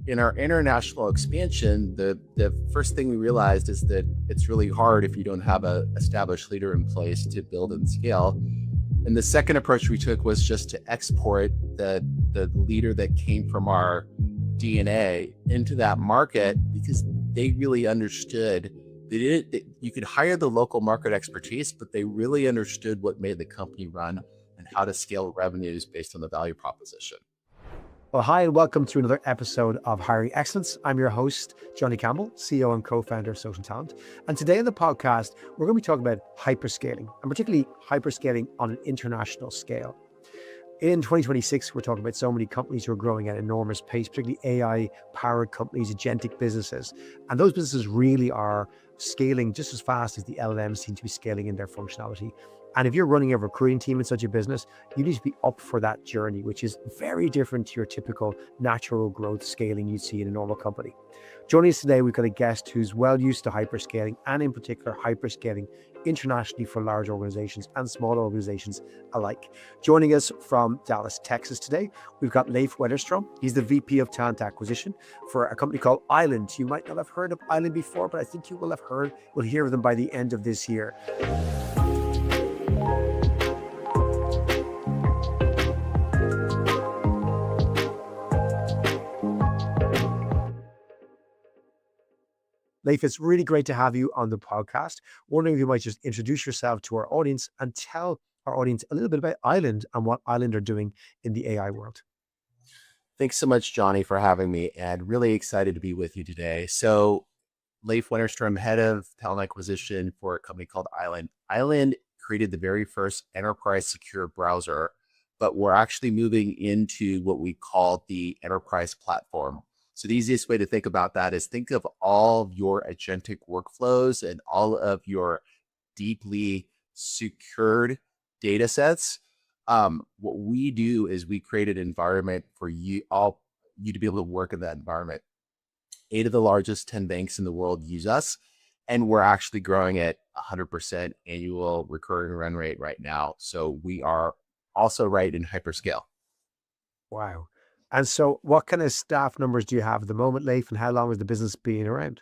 in our international expansion, the first thing we realized is that it's really hard if you don't have a established leader in place to build and scale. And the second approach we took was just to export the leader that came from our DNA into that market, because they really understood. You could hire the local market expertise, but they really understood what made the company run and how to scale revenues based on the value proposition. Well, hi, and welcome to another episode of Hiring Excellence. I'm your host, Johnny Campbell, CEO and co-founder of Social Talent. And today in the podcast, we're going to be talking about hyperscaling, and particularly hyperscaling on an international scale. In 2026, we're talking about so many companies who are growing at an enormous pace, particularly AI-powered companies, agentic businesses. And those businesses really are scaling just as fast as the LLMs seem to be scaling in their functionality. And if you're running a recruiting team in such a business, you need to be up for that journey, which is very different to your typical natural growth scaling you'd see in a normal company. Joining us today, we've got a guest who's well used to hyperscaling, and in particular, hyperscaling internationally for large organizations and small organizations alike. Joining us from Dallas, Texas today, we've got Leif Wennerstrom. He's the VP of Talent Acquisition for a company called Island. You might not have heard of Island before, but I think you will have heard. We'll hear of them by the end of this year. Leif, it's really great to have you on the podcast. Wondering if you might just introduce yourself to our audience and tell our audience a little bit about Island and what Island are doing in the AI world. Thanks so much, Johnny, for having me, and really excited to be with you today. So, Leif Wennerstrom, head of talent acquisition for a company called Island. Island created the very first enterprise secure browser, but we're actually moving into what we call the enterprise platform. So the easiest way to think about that is think of all of your agentic workflows and all of your deeply secured data sets. What we do is we create an environment for you to be able to work in that environment. 8 of the largest 10 banks in the world use us, and we're actually growing at 100% annual recurring run rate right now. So we are also right in hyperscale. Wow. And so what kind of staff numbers do you have at the moment, Leif, and how long has the business been around?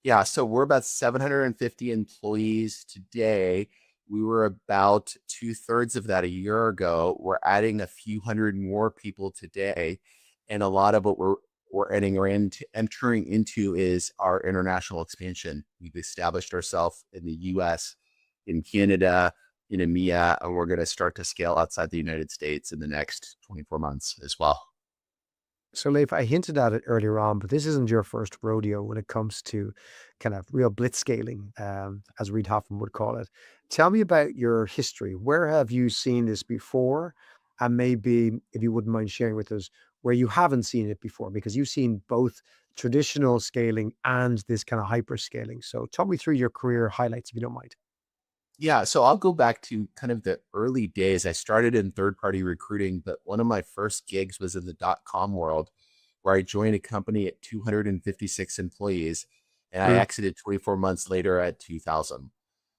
Yeah, so we're about 750 employees today. We were about 2/3 of that a year ago. We're adding a few hundred more people today. And a lot of what we're entering into is our international expansion. We've established ourselves in the US, in Canada, in EMEA, and we're going to start to scale outside the United States in the next 24 months as well. So, Leif, I hinted at it earlier on, but this isn't your first rodeo when it comes to kind of real blitzscaling, as Reid Hoffman would call it. Tell me about your history. Where have you seen this before? And maybe, if you wouldn't mind sharing with us, where you haven't seen it before, because you've seen both traditional scaling and this kind of hyper scaling. So, talk me through your career highlights, if you don't mind. Yeah, so I'll go back to kind of the early days. I started in third-party recruiting, but one of my first gigs was in the dot-com world, where I joined a company at 256 employees, and I exited 24 months later at 2,000.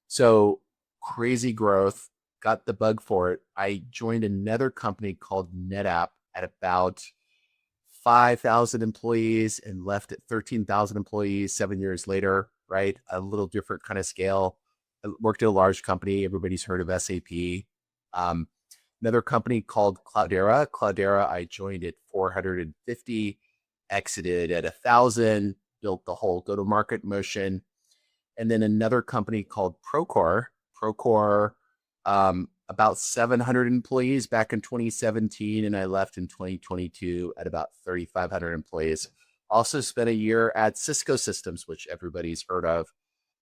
So crazy growth, got the bug for it. I joined another company called NetApp at about 5,000 employees and left at 13,000 employees 7 years later, right? A little different kind of scale. I worked at a large company. Everybody's heard of SAP. Another company called Cloudera. Cloudera, I joined at 450, exited at 1,000, built the whole go-to-market motion. And then another company called Procore. Procore, about 700 employees back in 2017, and I left in 2022 at about 3,500 employees. Also spent a year at Cisco Systems, which everybody's heard of,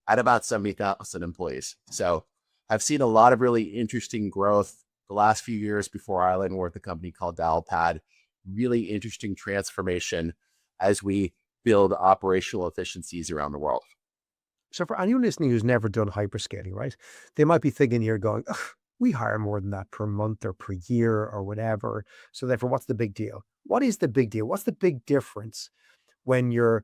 at about 70,000 employees. So I've seen a lot of really interesting growth the last few years before Island. We're at the company called Dialpad. Really interesting transformation as we build operational efficiencies around the world. So for anyone listening who's never done hyperscaling, right, they might be thinking here going, "Ugh, we hire more than that per month or per year or whatever. So therefore, what's the big deal? What is the big deal? What's the big difference when you're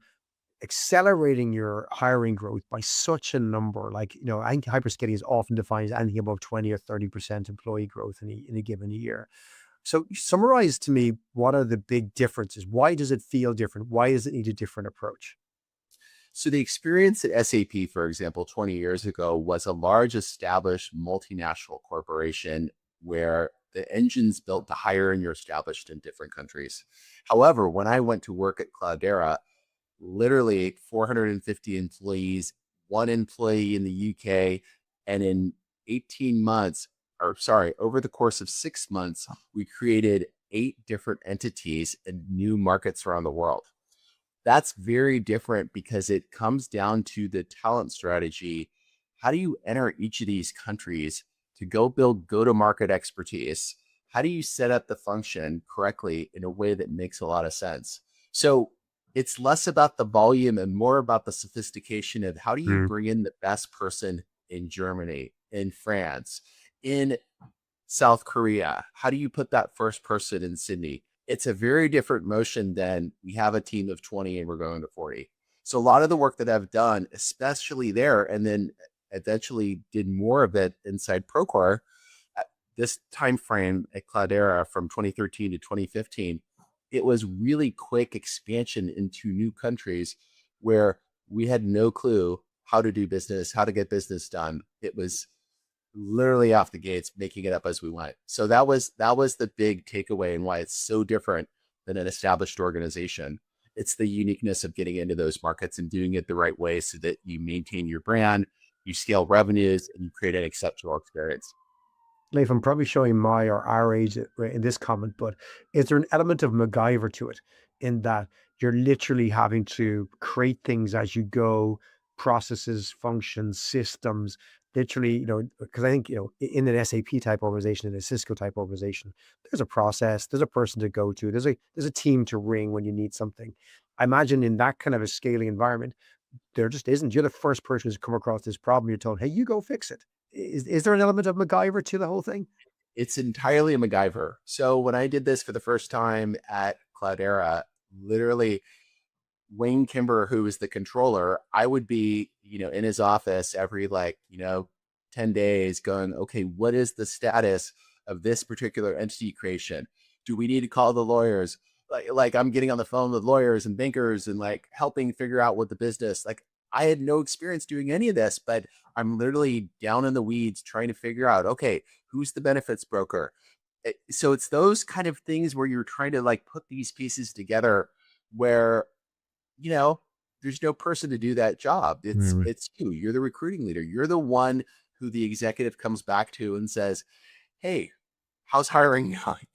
accelerating your hiring growth by such a number? Like, I think hyperscaling is often defined as anything above 20 or 30% employee growth in a given year. So summarize to me, what are the big differences? Why does it feel different? Why does it need a different approach? So the experience at SAP, for example, 20 years ago was a large established multinational corporation where the engines built to hire and you're established in different countries. However, when I went to work at Cloudera, literally 450 employees, one employee in the UK, and in 18 months, or sorry, over the course of 6 months, we created 8 different entities in new markets around the world. That's very different because it comes down to the talent strategy. How do you enter each of these countries to go build go-to-market expertise? How do you set up the function correctly in a way that makes a lot of sense? So it's less about the volume and more about the sophistication of how do you Mm. bring in the best person in Germany, in France, in South Korea? How do you put that first person in Sydney? It's a very different motion than we have a team of 20 and we're going to 40. So a lot of the work that I've done, especially there, and then eventually did more of it inside Procore, at this time frame at Cloudera from 2013 to 2015, it was really quick expansion into new countries where we had no clue how to do business, how to get business done. It was literally off the gates, making it up as we went. So that was the big takeaway and why it's so different than an established organization. It's the uniqueness of getting into those markets and doing it the right way so that you maintain your brand, you scale revenues, and you create an exceptional experience. Leif, I'm probably showing my or our age in this comment, but is there an element of MacGyver to it in that you're literally having to create things as you go, processes, functions, systems, literally, because I think, in an SAP type organization, in a Cisco type organization, there's a process, there's a person to go to, there's a team to ring when you need something. I imagine in that kind of a scaling environment, there just isn't. You're the first person who's come across this problem. You're told, hey, you go fix it. Is there an element of MacGyver to the whole thing? It's entirely a MacGyver. So when I did this for the first time at Cloudera, literally Wayne Kimber, who is the controller, I would be, in his office every 10 days going, okay, what is the status of this particular entity creation? Do we need to call the lawyers? Like I'm getting on the phone with lawyers and bankers and like helping figure out what the business, like I had no experience doing any of this, but I'm literally down in the weeds trying to figure out, okay, who's the benefits broker? So it's those kind of things where you're trying to like put these pieces together where you know, there's no person to do that job. It's Mm. it's you. You're the recruiting leader. You're the one who the executive comes back to and says, "Hey, how's hiring going?"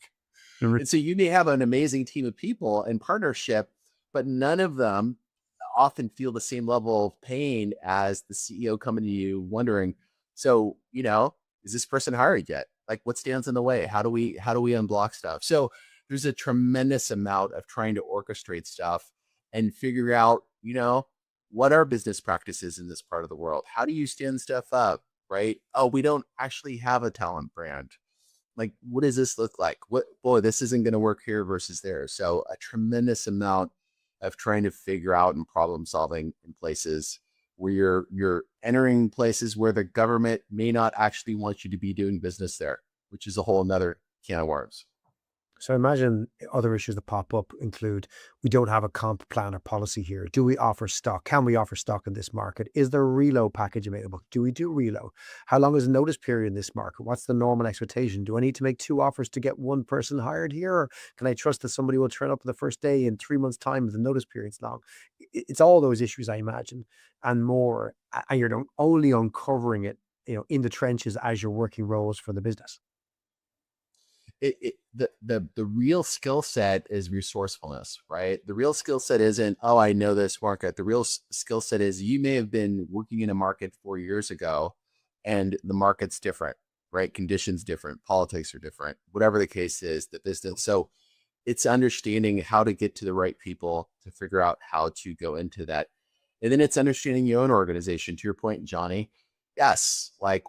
And so you may have an amazing team of people and partnership, but none of them often feel the same level of pain as the CEO coming to you wondering, so, is this person hired yet? Like what stands in the way? How do we unblock stuff? So there's a tremendous amount of trying to orchestrate stuff and figure out, what are business practices in this part of the world? How do you stand stuff up? Right? Oh, we don't actually have a talent brand. Like, what does this look like? What, boy, this isn't going to work here versus there. So a tremendous amount of trying to figure out and problem solving in places where you're entering places where the government may not actually want you to be doing business there, which is a whole another can of worms. So I imagine other issues that pop up include, we don't have a comp plan or policy here. Do we offer stock? Can we offer stock in this market? Is there a reload package available? Do we do reload? How long is the notice period in this market? What's the normal expectation? Do I need to make two offers to get one person hired here? Or can I trust that somebody will turn up the first day in 3 months' time if the notice period's long? It's all those issues, I imagine, and more. And you're only uncovering it, in the trenches as you're working roles for the business. The real skill set is resourcefulness, right? The real skill set isn't, oh, I know this market. The real skill set is you may have been working in a market 4 years ago and the market's different, right? Conditions different, politics are different, whatever the case is, the business. So it's understanding how to get to the right people to figure out how to go into that. And then it's understanding your own organization. To your point, Johnny, yes, like,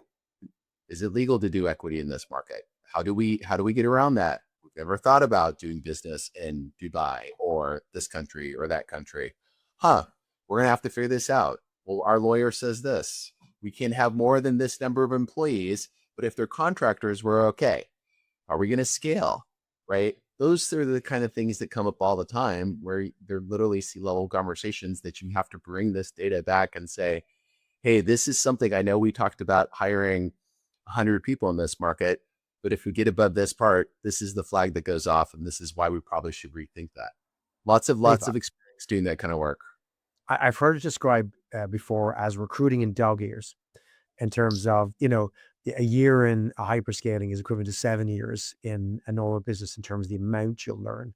is it legal to do equity in this market? How do we get around that? We've never thought about doing business in Dubai or this country or that country. Huh, we're gonna have to figure this out. Well, our lawyer says this. We can have more than this number of employees, but if they're contractors, we're okay. Are we gonna scale? right? Those are the kind of things that come up all the time where they're literally C-level conversations that you have to bring this data back and say, hey, this is something I know we talked about hiring 100 people in this market, but if we get above this part, this is the flag that goes off, and this is why we probably should rethink that. Lots of Leif, experience doing that kind of work. I've heard it described before as recruiting in dog years, in terms of, a year in a hyperscaling is equivalent to 7 years in a normal business in terms of the amount you'll learn.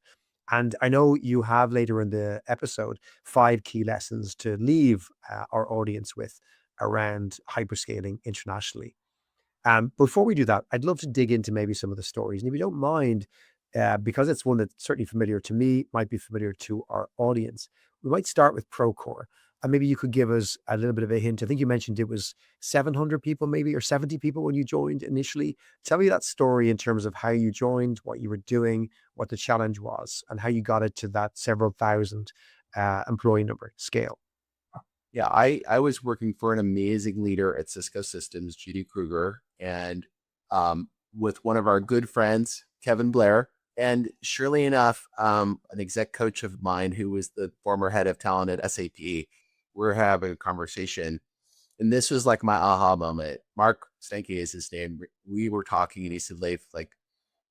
And I know you have later in the episode 5 key lessons to leave our audience with around hyperscaling internationally. Before we do that, I'd love to dig into maybe some of the stories. And if you don't mind, because it's one that's certainly familiar to me, might be familiar to our audience, we might start with Procore. And maybe you could give us a little bit of a hint. I think you mentioned it was 700 people, maybe, or 70 people when you joined initially. Tell me that story in terms of how you joined, what you were doing, what the challenge was, and how you got it to that several thousand employee number scale. Yeah, I was working for an amazing leader at Cisco Systems, Judy Kruger, and with one of our good friends, Kevin Blair. And surely enough, an exec coach of mine who was the former head of talent at SAP, we're having a conversation. And this was like my aha moment. Mark Stanky is his name. We were talking and he said, Leif, like,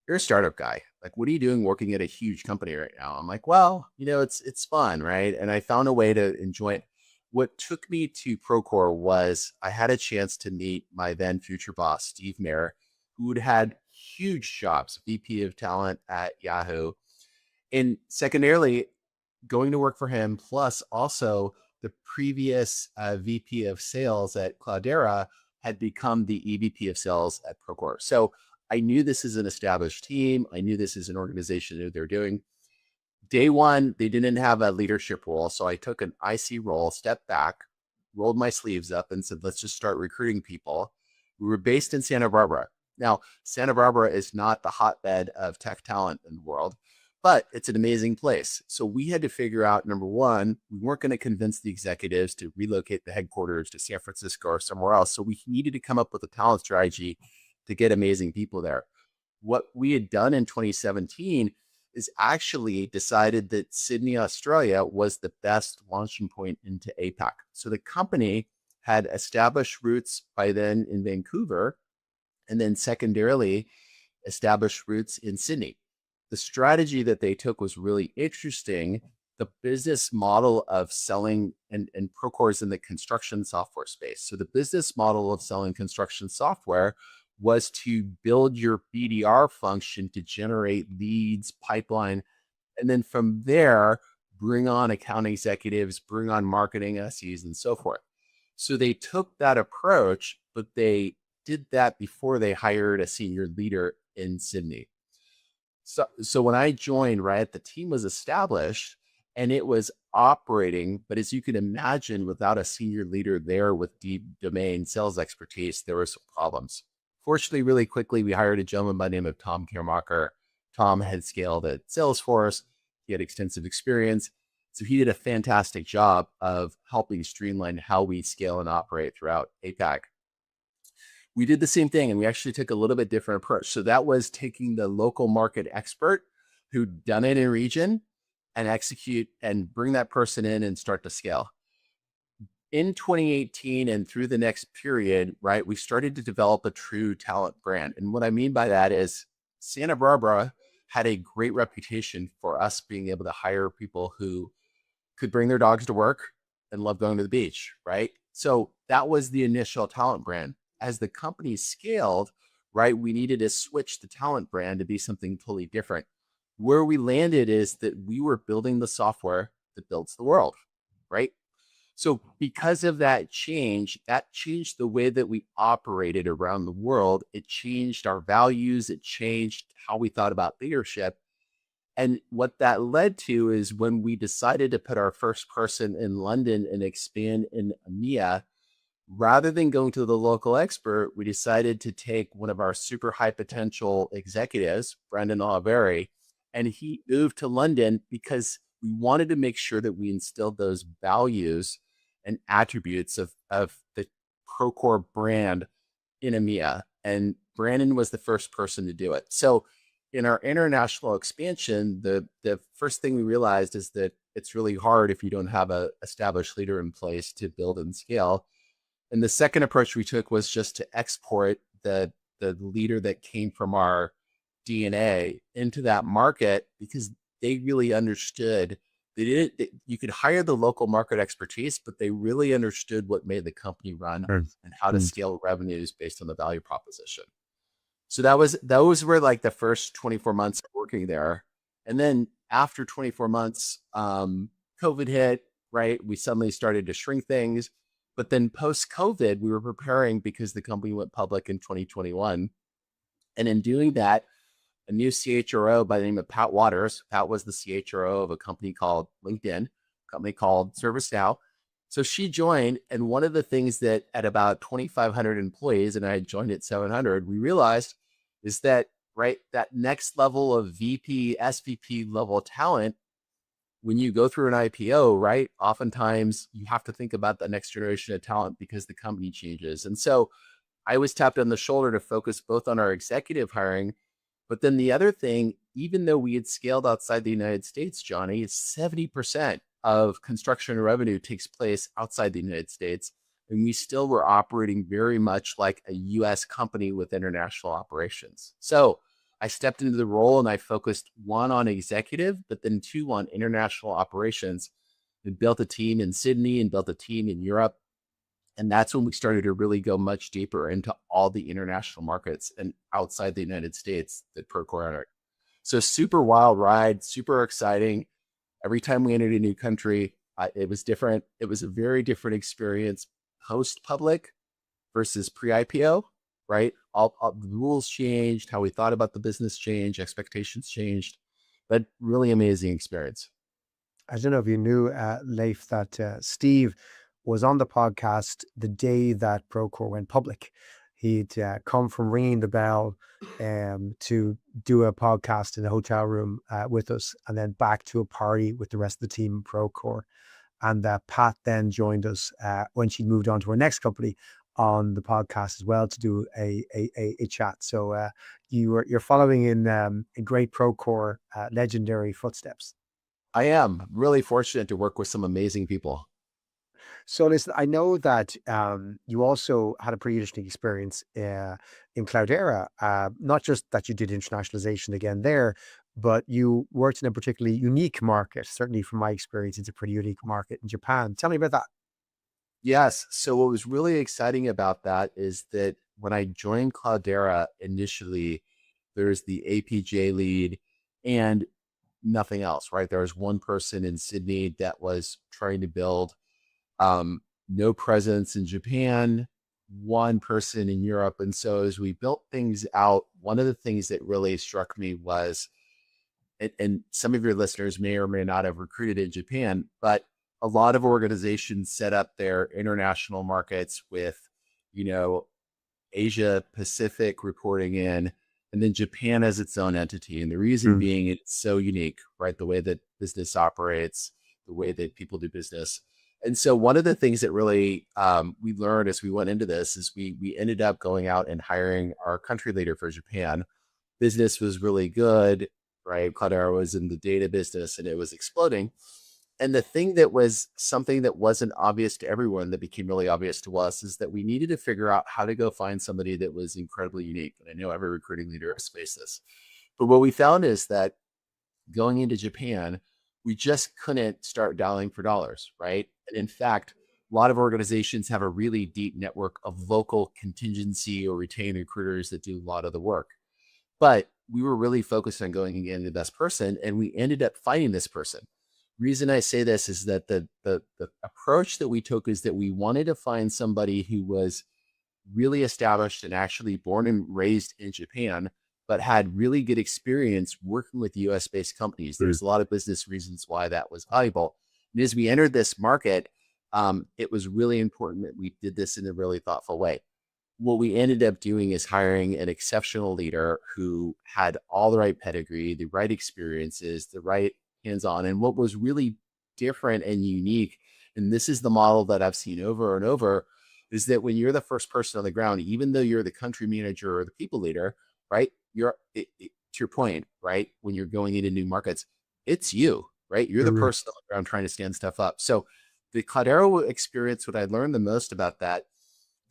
you're a startup guy. Like, what are you doing working at a huge company right now? I'm like, well, it's fun, right? And I found a way to enjoy it. What took me to Procore was I had a chance to meet my then future boss, Steve Mayer, who had huge jobs, VP of talent at Yahoo. And secondarily, going to work for him, plus also the previous VP of sales at Cloudera had become the EVP of sales at Procore. So I knew this is an established team. I knew this is an organization that they're doing. Day one, they didn't have a leadership role. So I took an IC role, stepped back, rolled my sleeves up and said, let's just start recruiting people. We were based in Santa Barbara. Now, Santa Barbara is not the hotbed of tech talent in the world, but it's an amazing place. So we had to figure out, number one, we weren't going to convince the executives to relocate the headquarters to San Francisco or somewhere else. So we needed to come up with a talent strategy to get amazing people there. What we had done in 2017 is actually decided that Sydney, Australia was the best launching point into APAC. So the company had established roots by then in Vancouver, and then secondarily established roots in Sydney. The strategy that they took was really interesting. The business model of selling, and Procore is in the construction software space. So the business model of selling construction software was to build your BDR function to generate leads, pipeline, and then from there, bring on account executives, bring on marketing SEs, and so forth. So they took that approach, but they did that before they hired a senior leader in Sydney. So when I joined, right, the team was established and it was operating, but as you can imagine, without a senior leader there with deep domain sales expertise, there were some problems. Fortunately, really quickly, we hired a gentleman by the name of Tom Kiermacher. Tom had scaled at Salesforce. He had extensive experience. So he did a fantastic job of helping streamline how we scale and operate throughout APAC. We did the same thing, and we actually took a little bit different approach. So that was taking the local market expert who'd done it in region and execute and bring that person in and start to scale. In 2018 and through the next period, right, we started to develop a true talent brand. And what I mean by that is Santa Barbara had a great reputation for us being able to hire people who could bring their dogs to work and love going to the beach, right? So that was the initial talent brand. As the company scaled, right, we needed to switch the talent brand to be something totally different. Where we landed is that we were building the software that builds the world, right? So because of that changed the way that we operated around the world. It changed our values. It changed how we thought about leadership. And what that led to is when we decided to put our first person in London and expand in EMEA, rather than going to the local expert, we decided to take one of our super high potential executives, Brendan Oliveri, and he moved to London because we wanted to make sure that we instilled those values and attributes of the Procore brand in EMEA. And Brandon was the first person to do it. So in our international expansion, the first thing we realized is that it's really hard if you don't have a established leader in place to build and scale. And the second approach we took was just to export the leader that came from our DNA into that market, because they really understood they didn't you could hire the local market expertise, but they really understood what made the company run Sure. and how to Mm. scale revenues based on the value proposition. So those were like the first 24 months of working there. And then after 24 months, COVID hit, right? We suddenly started to shrink things. But then post COVID, we were preparing because the company went public in 2021. And in doing that, a new CHRO by the name of Pat Waters. Pat was the CHRO of a company called LinkedIn, a company called ServiceNow. So she joined, and one of the things that at about 2,500 employees, and I joined at 700, we realized is that, right, that next level of VP, SVP level talent, when you go through an IPO, right, oftentimes you have to think about the next generation of talent because the company changes. And so I was tapped on the shoulder to focus both on our executive hiring. But then the other thing, even though we had scaled outside the United States, Johnny, is 70% of construction revenue takes place outside the United States. And we still were operating very much like a US company with international operations. So I stepped into the role and I focused one on executive, but then two on international operations. We built a team in Sydney and built a team in Europe. And that's when we started to really go much deeper into all the international markets and outside the United States that Procore entered. So super wild ride, super exciting. Every time we entered a new country, it was different. It was a very different experience post public versus pre IPO, right? All the rules changed, how we thought about the business changed, expectations changed, but really amazing experience. I don't know if you knew, Leif, that Steve was on the podcast the day that Procore went public. He'd come from ringing the bell to do a podcast in a hotel room with us, and then back to a party with the rest of the team in Procore. And Pat then joined us when she moved on to her next company on the podcast as well to do a chat. So you're following in great Procore legendary footsteps. I am really fortunate to work with some amazing people. So listen, I know that you also had a pretty interesting experience in Cloudera. Not just that you did internationalization again there, but you worked in a particularly unique market. Certainly, from my experience, it's a pretty unique market in Japan. Tell me about that. Yes. So what was really exciting about that is that when I joined Cloudera initially, there's the APJ lead and nothing else, right? There was one person in Sydney that was trying to build no presence in Japan, one person in Europe. And so as we built things out, one of the things that really struck me was, and some of your listeners may or may not have recruited in Japan, but a lot of organizations set up their international markets with, you know, Asia Pacific reporting in, and then Japan as its own entity. And the reason Mm. being it's so unique, right? The way that business operates, the way that people do business. And so one of the things that really we learned as we went into this is we ended up going out and hiring our country leader for Japan. Business was really good, right? Cloudera was in the data business and it was exploding. And the thing that was something that wasn't obvious to everyone that became really obvious to us is that we needed to figure out how to go find somebody that was incredibly unique. And I know every recruiting leader has faced this. But what we found is that going into Japan, we just couldn't start dialing for dollars, right? And in fact, a lot of organizations have a really deep network of local contingency or retained recruiters that do a lot of the work. But we were really focused on going and getting the best person, and we ended up finding this person. Reason I say this is that the approach that we took is that we wanted to find somebody who was really established and actually born and raised in Japan, but had really good experience working with US based companies. Mm. There's a lot of business reasons why that was valuable. And as we entered this market, it was really important that we did this in a really thoughtful way. What we ended up doing is hiring an exceptional leader who had all the right pedigree, the right experiences, the right hands-on. And what was really different and unique, and this is the model that I've seen over and over, is that when you're the first person on the ground, even though you're the country manager or the people leader, right? to your point, right? When you're going into new markets, it's you, right? You're the Mm. person on the ground trying to stand stuff up. So the Cloudera experience, what I learned the most about that,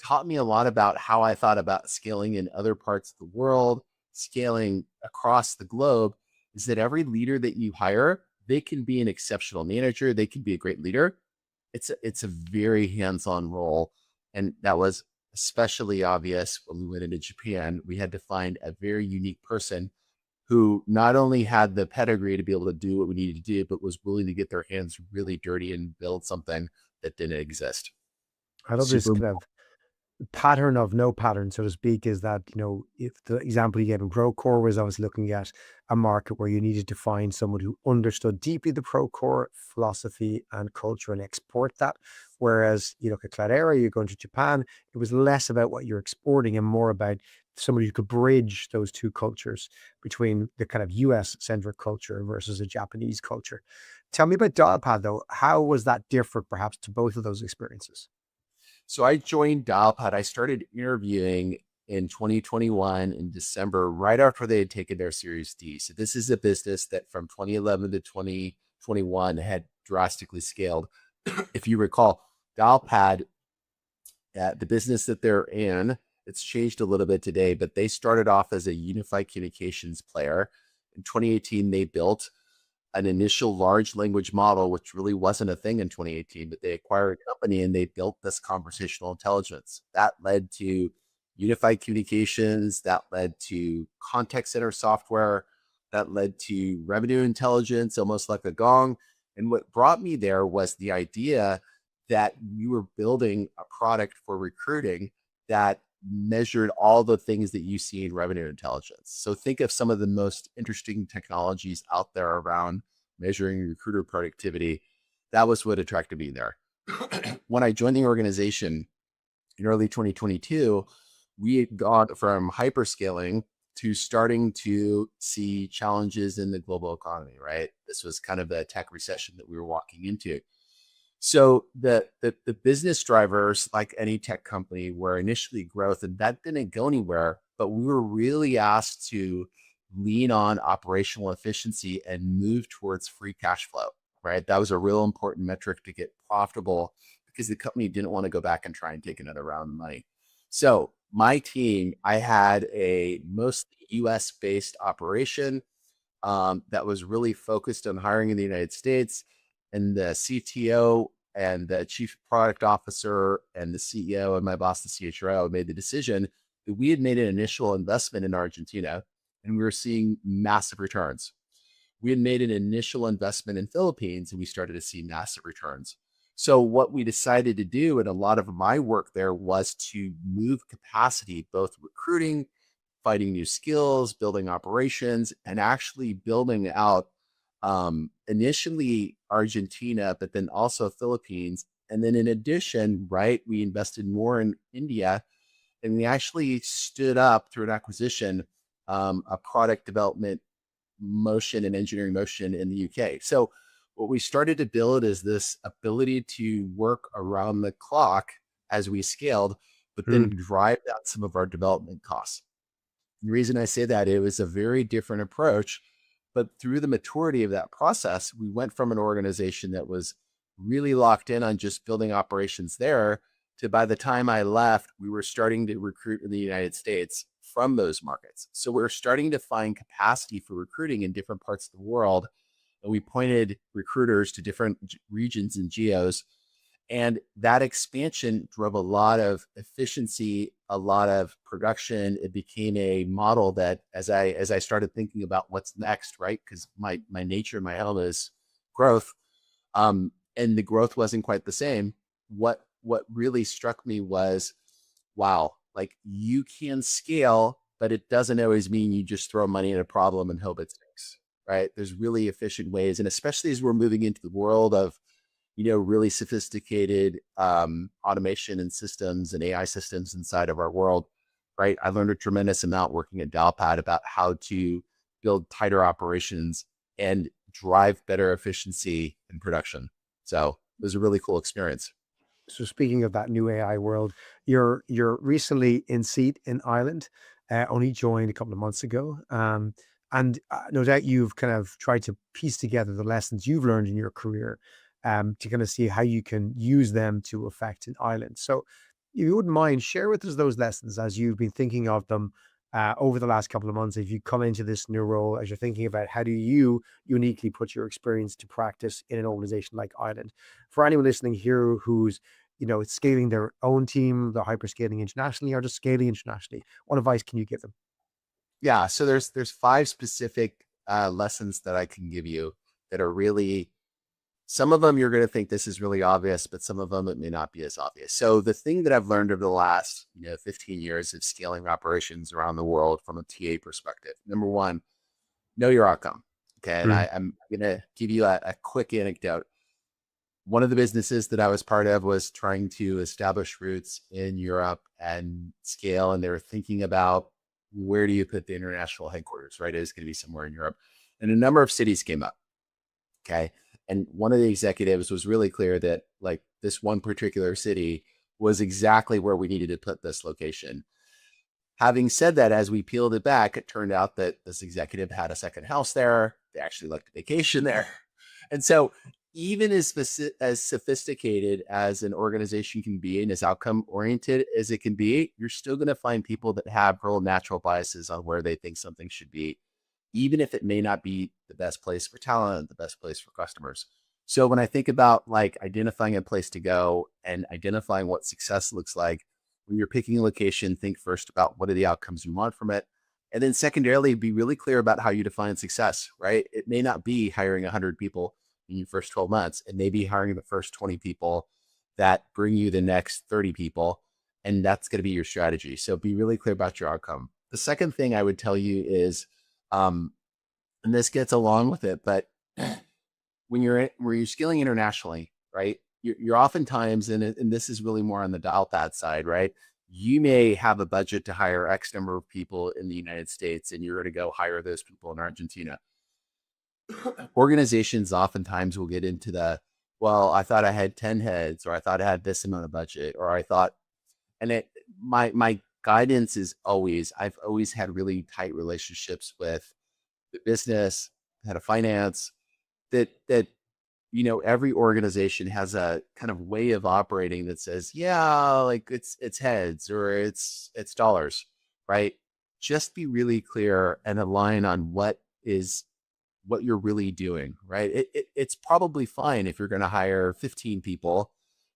taught me a lot about how I thought about scaling in other parts of the world, scaling across the globe, is that every leader that you hire, they can be an exceptional manager, they can be a great leader. It's a very hands-on role. And that was especially obvious when we went into Japan. We had to find a very unique person who not only had the pedigree to be able to do what we needed to do, but was willing to get their hands really dirty and build something that didn't exist. I love this Super. kind of pattern of no pattern, so to speak, is that, if the example you gave in Procore was I was looking at a market where you needed to find someone who understood deeply the Procore philosophy and culture and export that. Whereas you look at Cloudera, you're going to Japan, it was less about what you're exporting and more about somebody who could bridge those two cultures between the kind of US centric culture versus a Japanese culture. Tell me about Dialpad though. How was that different perhaps to both of those experiences? So I joined Dialpad. I started interviewing in 2021 in December, right after they had taken their Series D. So this is a business that from 2011 to 2021 had drastically scaled. If you recall, Dialpad, the business that they're in, it's changed a little bit today, but they started off as a unified communications player. In 2018, they built an initial large language model, which really wasn't a thing in 2018, but they acquired a company and they built this conversational intelligence. That led to unified communications, that led to contact center software, that led to revenue intelligence, almost like a gong. And what brought me there was the idea that we were building a product for recruiting that measured all the things that you see in revenue intelligence. So think of some of the most interesting technologies out there around measuring recruiter productivity. That was what attracted me there. When I joined the organization in early 2022, we had gone from hyperscaling to starting to see challenges in the global economy, right? This was kind of the tech recession that we were walking into. So the business drivers, like any tech company, were initially growth, and that didn't go anywhere. But we were really asked to lean on operational efficiency and move towards free cash flow. Right, that was a real important metric to get profitable because the company didn't want to go back and try and take another round of money. So my team, I had a mostly U.S. based operation that was really focused on hiring in the United States. And the CTO and the chief product officer and the CEO and my boss, the CHRO, made the decision that we had made an initial investment in Argentina and we were seeing massive returns. We had made an initial investment in Philippines and we started to see massive returns. So what we decided to do, and a lot of my work there was to move capacity, both recruiting, finding new skills, building operations, and actually building out initially Argentina, but then also Philippines. And then in addition, right, we invested more in India and we actually stood up through an acquisition, a product development motion and engineering motion in the UK. So what we started to build is this ability to work around the clock as we scaled, but then Mm. drive down some of our development costs. The reason I say that, it was a very different approach, but through the maturity of that process, we went from an organization that was really locked in on just building operations there to by the time I left, we were starting to recruit in the United States from those markets. So we're starting to find capacity for recruiting in different parts of the world. And we pointed recruiters to different regions and geos, and that expansion drove a lot of efficiency, a lot of production. It became a model that as I started thinking about what's next, right? Because my nature, my home is growth. And the growth wasn't quite the same. What really struck me was, wow, like you can scale, but it doesn't always mean you just throw money at a problem and hope it sticks, right? There's really efficient ways. And especially as we're moving into the world of really sophisticated automation and systems and AI systems inside of our world, right? I learned a tremendous amount working at Dalpad about how to build tighter operations and drive better efficiency in production. So it was a really cool experience. So speaking of that new AI world, you're recently in seat in Ireland, only joined a couple of months ago. And no doubt you've kind of tried to piece together the lessons you've learned in your career to kind of see how you can use them to affect an island. So if you wouldn't mind, share with us those lessons as you've been thinking of them over the last couple of months. If you come into this new role, as you're thinking about how do you uniquely put your experience to practice in an organization like Island. For anyone listening here who's scaling their own team, they're hyperscaling internationally or just scaling internationally, what advice can you give them? Yeah, so there's five specific lessons that I can give you that are really, some of them you're going to think this is really obvious, but some of them it may not be as obvious. So the thing that I've learned over the last 15 years of scaling operations around the world from a TA perspective, number one, know your outcome. Okay, and Mm. I'm going to give you a quick anecdote. One of the businesses that I was part of was trying to establish roots in Europe and scale, and they were thinking about where do you put the international headquarters, right? It is going to be somewhere in Europe. And a number of cities came up. Okay. And one of the executives was really clear that like this one particular city was exactly where we needed to put this location. Having said that, as we peeled it back, it turned out that this executive had a second house there. They actually liked to vacation there. And so, even as sophisticated as an organization can be and as outcome oriented as it can be, you're still going to find people that have real natural biases on where they think something should be, even if it may not be the best place for talent, the best place for customers. So, when I think about like identifying a place to go and identifying what success looks like, when you're picking a location, think first about what are the outcomes you want from it. And then secondarily, be really clear about how you define success, right? It may not be hiring 100 people in your first 12 months. It may be hiring the first 20 people that bring you the next 30 people. And that's going to be your strategy. So be really clear about your outcome. The second thing I would tell you is, and this gets along with it, but where you're scaling internationally, right? You're oftentimes, and this is really more on the dial pad side, right? You may have a budget to hire X number of people in the United States, and you're going to go hire those people in Argentina. Organizations oftentimes will get into well, I thought I had 10 heads, or I thought I had this amount of budget, or I thought, and my guidance is always, I've always had really tight relationships with the business, head of finance, that every organization has a kind of way of operating that says, yeah, like it's heads or it's dollars, right? Just be really clear and align on what you're really doing, right? It's probably fine if you're going to hire 15 people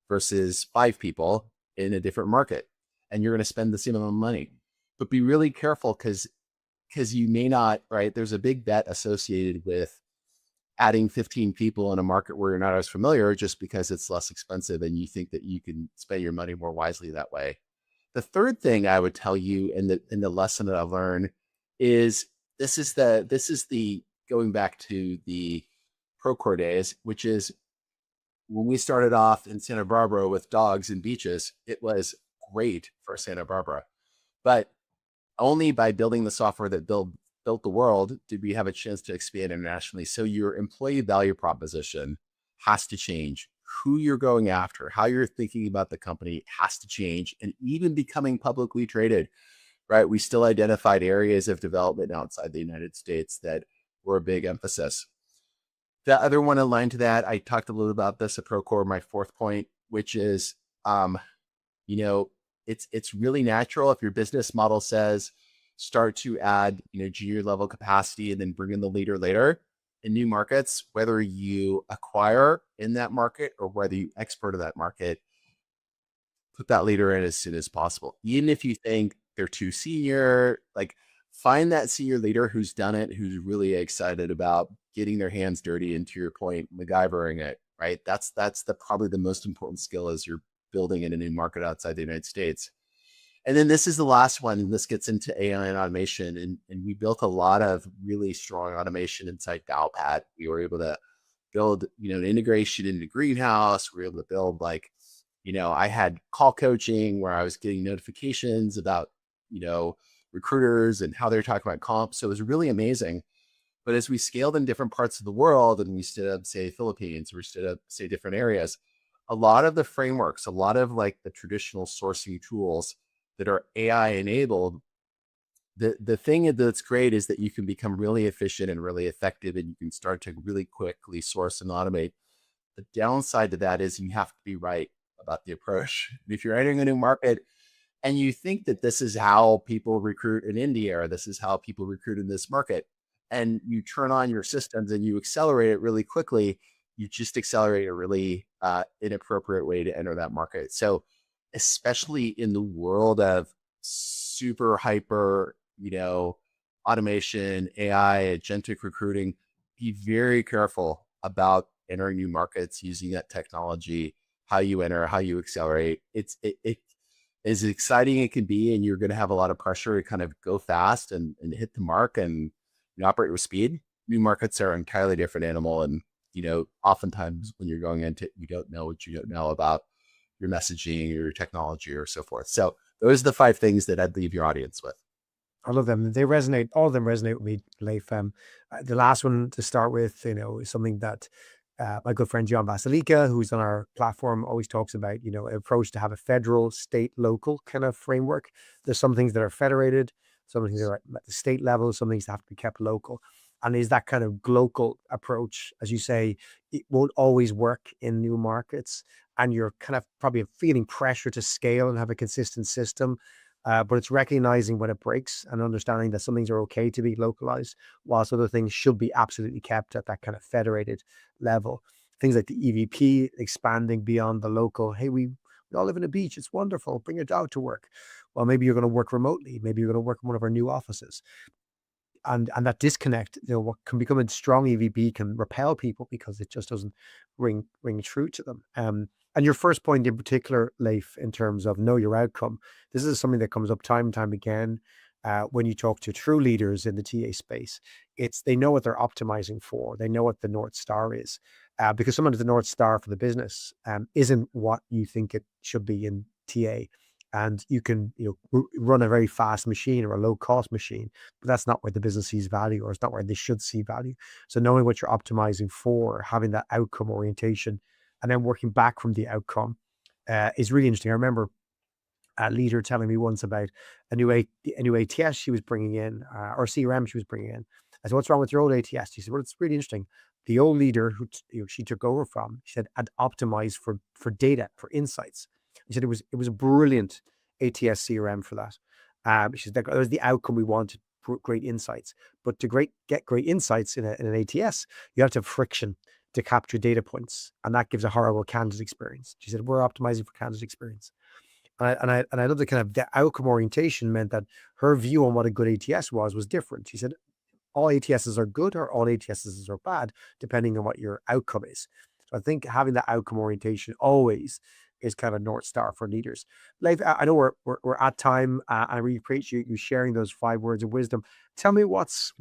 versus 5 people in a different market, and you're going to spend the same amount of money. But be really careful because you may not, right? There's a big bet associated with adding 15 people in a market where you're not as familiar just because it's less expensive and you think that you can spend your money more wisely that way. The third thing I would tell you in the lesson that I've learned is this is the going back to the Procore days, which is when we started off in Santa Barbara with dogs and beaches, it was great for Santa Barbara. But only by building the software that built the world did we have a chance to expand internationally. So your employee value proposition has to change. Who you're going after, how you're thinking about the company has to change. And even becoming publicly traded, right? We still identified areas of development outside the United States that were a big emphasis. The other one aligned to that, I talked a little about this at Procore, my fourth point, which is, you know, it's really natural if your business model says start to add, junior level capacity and then bring in the leader later in new markets, whether you acquire in that market or whether you export to that market, put that leader in as soon as possible. Even if you think they're too senior, like find that senior leader who's done it, who's really excited about getting their hands dirty, and to your point, MacGyvering it, right? That's probably the most important skill as you're building in a new market outside the United States. And then this is the last one, and this gets into AI and automation. And we built a lot of really strong automation inside Dialpad. We were able to build, an integration into Greenhouse. We were able to build I had call coaching where I was getting notifications about, recruiters and how they're talking about comp. So it was really amazing. But as we scaled in different parts of the world and we stood up, say, Philippines, we stood up, say, different areas, a lot of the frameworks, a lot of like the traditional sourcing tools that are AI enabled The thing that's great is that you can become really efficient and really effective, and you can start to really quickly source and automate. The downside to that is you have to be right about the approach. If you're entering a new market and you think that this is how people recruit in India, or this is how people recruit in this market, and you turn on your systems and you accelerate it really quickly, you just accelerate a really inappropriate way to enter that market. So, especially in the world of super hyper, automation, AI, agentic recruiting, be very careful about entering new markets using that technology, how you enter, how you accelerate. It as exciting it can be, and you're going to have a lot of pressure to kind of go fast and hit the mark and operate with speed. New markets are an entirely different animal, and oftentimes when you're going into it, you don't know what you don't know about your messaging or your technology or so forth. So those are the 5 things that I'd leave your audience with. I love them. They resonate. All of them resonate with me, Leif. The last one to start with, is something that my good friend John Basilica, who's on our platform, always talks about. An approach to have a federal, state, local kind of framework. There's some things that are federated, some things that are at the state level, some things that have to be kept local. And is that kind of global approach, as you say, it won't always work in new markets, and you're kind of probably feeling pressure to scale and have a consistent system. But it's recognizing when it breaks and understanding that some things are okay to be localized, whilst other things should be absolutely kept at that kind of federated level. Things like the EVP expanding beyond the local. Hey, we all live in a beach. It's wonderful. Bring your dog to work. Well, maybe you're going to work remotely. Maybe you're going to work in one of our new offices. And that disconnect, what can become a strong EVP can repel people because it just doesn't ring true to them. And your first point in particular, Leif, in terms of know your outcome, this is something that comes up time and time again when you talk to true leaders in the TA space. It's they know what they're optimizing for. They know what the North Star is, because sometimes the North Star for the business isn't what you think it should be in TA. And you can run a very fast machine or a low cost machine, but that's not where the business sees value, or it's not where they should see value. So knowing what you're optimizing for, having that outcome orientation, and then working back from the outcome is really interesting. I remember a leader telling me once about a new ATS she was bringing in, or CRM she was bringing in. I said, "What's wrong with your old ATS?" She said, "Well, it's really interesting. The old leader who she took over from, she said, had optimized for data, for insights. She said it was a brilliant ATS CRM for that. She said that was the outcome we wanted, great insights. But to get great insights in an ATS, you have to have friction to capture data points, and that gives a horrible candidate experience." She said, "We're optimizing for candidate experience." And I love the kind of the outcome orientation meant that her view on what a good ATS was different. She said, all ATSs are good or all ATSs are bad, depending on what your outcome is. So I think having that outcome orientation always is kind of North Star for leaders. Leif, I know we're at time. I really appreciate you sharing those 5 words of wisdom. Tell me what's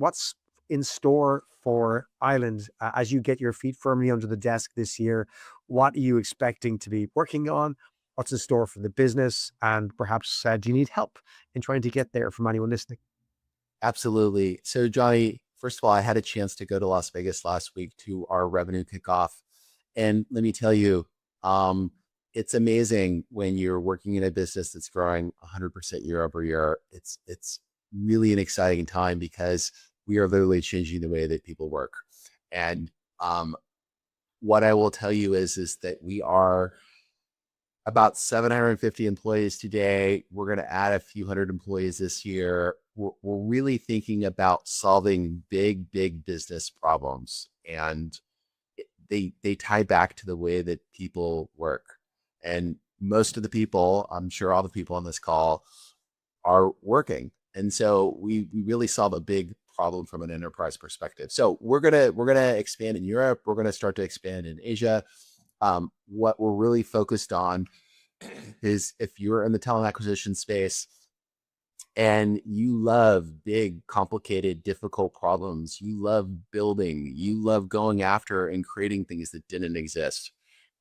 in store for Ireland as you get your feet firmly under the desk this year. What are you expecting to be working on? What's in store for the business? And perhaps do you need help in trying to get there from anyone listening? Absolutely. So, Johnny, first of all, I had a chance to go to Las Vegas last week to our revenue kickoff. And let me tell you, it's amazing when you're working in a business that's growing 100% year over year. It's really an exciting time because we are literally changing the way that people work. And what I will tell you is that we are about 750 employees today. We're going to add a few hundred employees this year. We're really thinking about solving big business problems, and they tie back to the way that people work. And most of the people, I'm sure all the people on this call, are working. And so we really solve a big problem from an enterprise perspective. So we're gonna expand in Europe. We're gonna start to expand in Asia. What we're really focused on is if you're in the talent acquisition space and you love big, complicated, difficult problems, you love building, you love going after and creating things that didn't exist,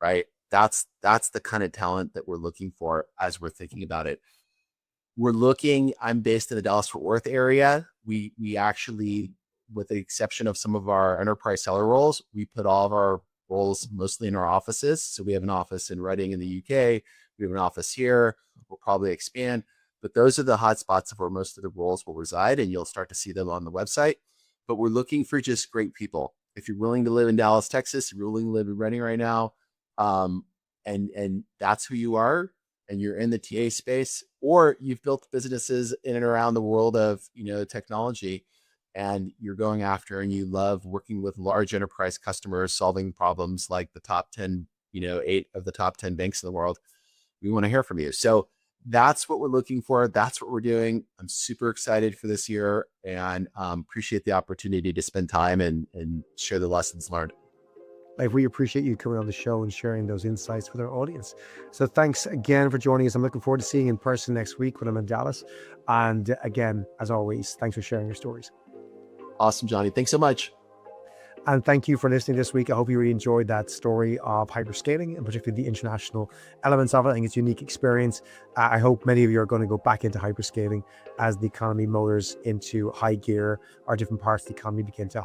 right? That's the kind of talent that we're looking for as we're thinking about it. I'm based in the Dallas-Fort Worth area. We actually, with the exception of some of our enterprise seller roles, we put all of our roles mostly in our offices. So we have an office in Reading in the UK. We have an office here. We'll probably expand. But those are the hotspots of where most of the roles will reside, and you'll start to see them on the website. But we're looking for just great people. If you're willing to live in Dallas, Texas, you're willing to live in Reading right now, and that's who you are, and you're in the TA space, or you've built businesses in and around the world of technology, and you're going after and you love working with large enterprise customers, solving problems like the top 10, 8 of the top 10 banks in the world, we want to hear from you. So that's what we're looking for. That's what we're doing. I'm super excited for this year, and appreciate the opportunity to spend time and share the lessons learned. Like, we appreciate you coming on the show and sharing those insights with our audience. So thanks again for joining us. I'm looking forward to seeing you in person next week when I'm in Dallas. And again, as always, thanks for sharing your stories. Awesome, Johnny. Thanks so much. And thank you for listening this week. I hope you really enjoyed that story of hyperscaling, and particularly the international elements of it. I think it's a unique experience. I hope many of you are going to go back into hyperscaling as the economy motors into high gear, or different parts of the economy begin to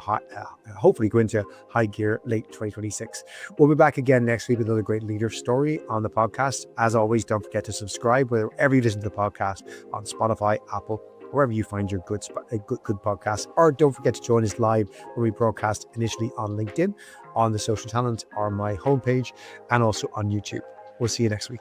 hopefully go into high gear late 2026. We'll be back again next week with another great leader story on the podcast. As always, don't forget to subscribe wherever you listen to the podcast, on Spotify, Apple, wherever you find your good podcasts. Or don't forget to join us live when we broadcast initially on LinkedIn, on the Social Talent, or my homepage, and also on YouTube. We'll see you next week.